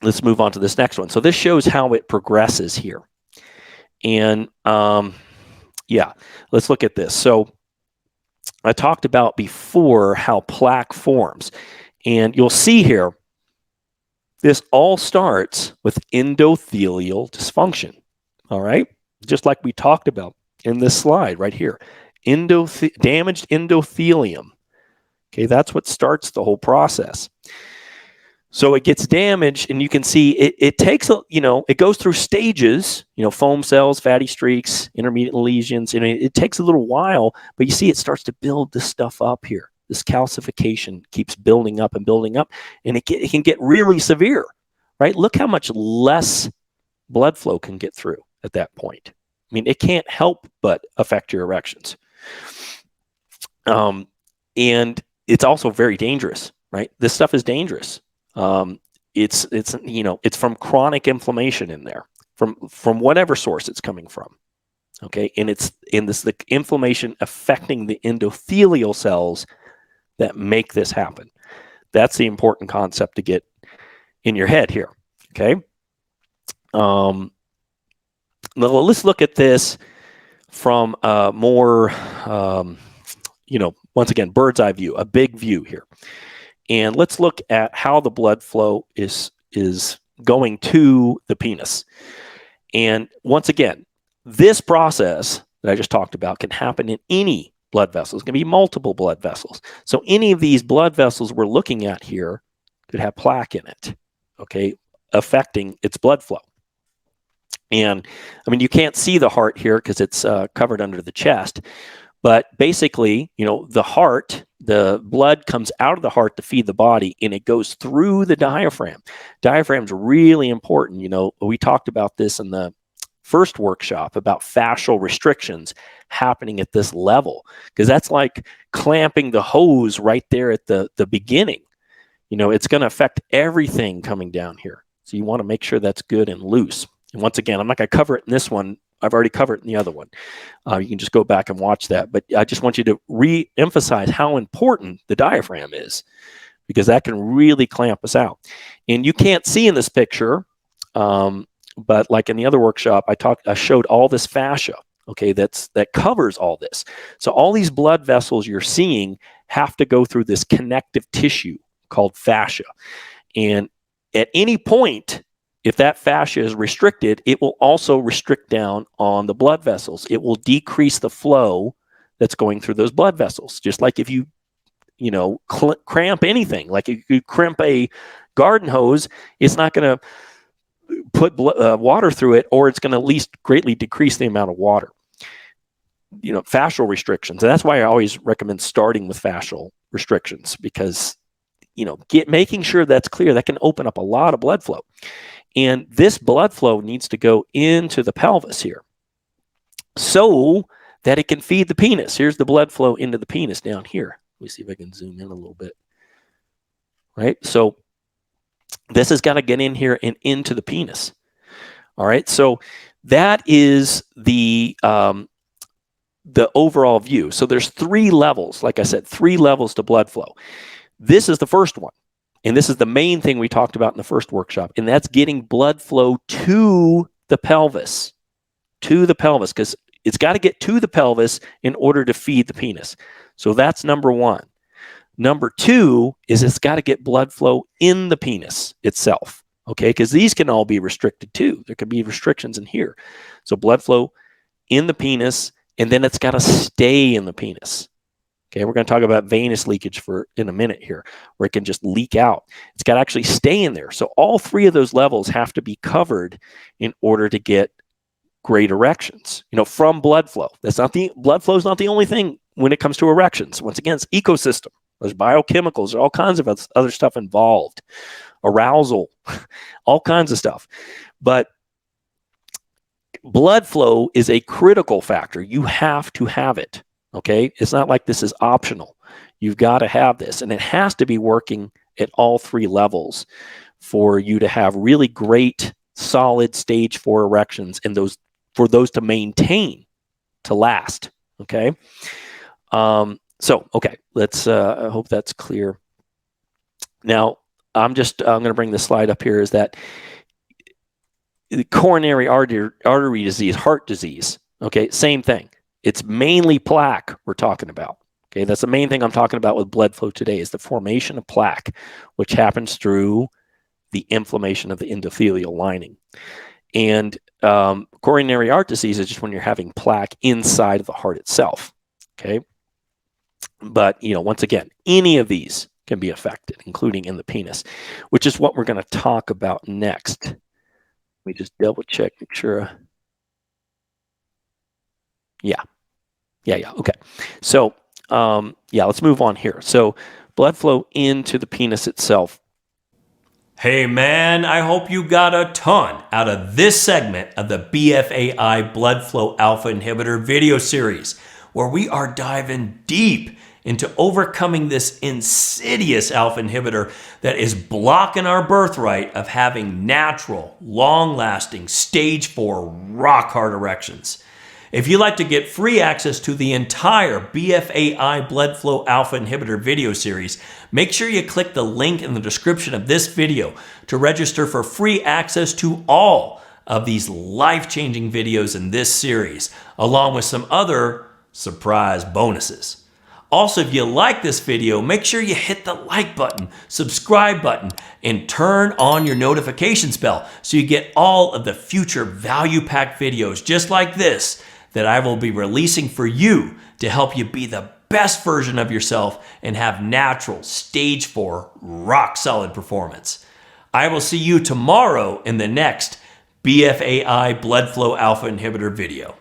let's move on to this next one. So this shows how it progresses here. And yeah, let's look at this. So I talked about before how plaque forms. And you'll see here, this all starts with endothelial dysfunction. All right? Just like we talked about in this slide right here. Damaged endothelium. Okay, that's what starts the whole process. So it gets damaged, and you can see it takes it goes through stages, foam cells, fatty streaks, intermediate lesions. It takes a little while, but you see it starts to build this stuff up here. This calcification keeps building up, and it can get really severe, right? Look how much less blood flow can get through at that point. I mean, it can't help but affect your erections. And it's also very dangerous, right? This stuff is dangerous. It's from chronic inflammation in there, from whatever source it's coming from. Okay, and it's the inflammation affecting the endothelial cells that make this happen. That's the important concept to get in your head here. Okay. Let's look at this from a more, once again, bird's eye view, a big view here. And let's look at how the blood flow is going to the penis. And once again, this process that I just talked about can happen in any blood vessels. It can be multiple blood vessels. So any of these blood vessels we're looking at here could have plaque in it, okay, affecting its blood flow. And I mean, you can't see the heart here because it's covered under the chest. But basically, the heart, the blood comes out of the heart to feed the body, and it goes through the diaphragm. Diaphragm's really important. We talked about this in the first workshop about fascial restrictions happening at this level, because that's like clamping the hose right there at the beginning. It's going to affect everything coming down here. So you want to make sure that's good and loose. And once again, I'm not going to cover it in this one. I've already covered it in the other one. You can just go back and watch that. But I just want you to re-emphasize how important the diaphragm is, because that can really clamp us out. And you can't see in this picture, but like in the other workshop, I showed all this fascia, okay, that covers all this. So all these blood vessels you're seeing have to go through this connective tissue called fascia. And at any point, if that fascia is restricted, it will also restrict down on the blood vessels. It will decrease the flow that's going through those blood vessels. Just like if you cramp anything, like if you crimp a garden hose, it's not going to put water through it, or it's going to at least greatly decrease the amount of water. Fascial restrictions. And that's why I always recommend starting with fascial restrictions, because making sure that's clear, that can open up a lot of blood flow. And this blood flow needs to go into the pelvis here so that it can feed the penis. Here's the blood flow into the penis down here. Let me see if I can zoom in a little bit. Right? So this has got to get in here and into the penis. All right? So that is the overall view. So there's 3 levels. Like I said, 3 levels to blood flow. This is the first one. And this is the main thing we talked about in the first workshop, and that's getting blood flow to the pelvis, because it's got to get to the pelvis in order to feed the penis. So that's number 1. Number 2 is it's got to get blood flow in the penis itself, okay, because these can all be restricted too. There could be restrictions in here. So blood flow in the penis, and then it's got to stay in the penis. Okay, we're going to talk about venous leakage in a minute here, where it can just leak out. It's got to actually stay in there. So all 3 of those levels have to be covered in order to get great erections, from blood flow. Blood flow is not the only thing when it comes to erections. Once again, it's ecosystem. There's biochemicals, there's all kinds of other stuff involved, arousal, all kinds of stuff. But blood flow is a critical factor. You have to have it. Okay, it's not like this is optional. You've got to have this, and it has to be working at all 3 levels for you to have really great, solid stage 4 erections, and for those to maintain, to last. Okay, okay, let's. I hope that's clear. Now, I'm going to bring this slide up here, is that the coronary artery disease, heart disease, okay, same thing. It's mainly plaque we're talking about. Okay, that's the main thing I'm talking about with blood flow today, is the formation of plaque, which happens through the inflammation of the endothelial lining. And coronary heart disease is just when you're having plaque inside of the heart itself. Okay, but once again, any of these can be affected, including in the penis, which is what we're going to talk about next. Let me just double check, make sure. Yeah. Okay. So, let's move on here. So, blood flow into the penis itself. Hey man, I hope you got a ton out of this segment of the BFAI Blood Flow Alpha Inhibitor video series, where we are diving deep into overcoming this insidious alpha inhibitor that is blocking our birthright of having natural, long-lasting, stage 4 rock-hard erections. If you'd like to get free access to the entire BFAI Blood Flow Alpha Inhibitor video series, make sure you click the link in the description of this video to register for free access to all of these life-changing videos in this series, along with some other surprise bonuses. Also, if you like this video, make sure you hit the like button, subscribe button, and turn on your notifications bell so you get all of the future value-packed videos just like this that I will be releasing for you to help you be the best version of yourself and have natural stage 4 rock solid performance. I will see you tomorrow in the next BFAI Blood Flow Alpha Inhibitor video.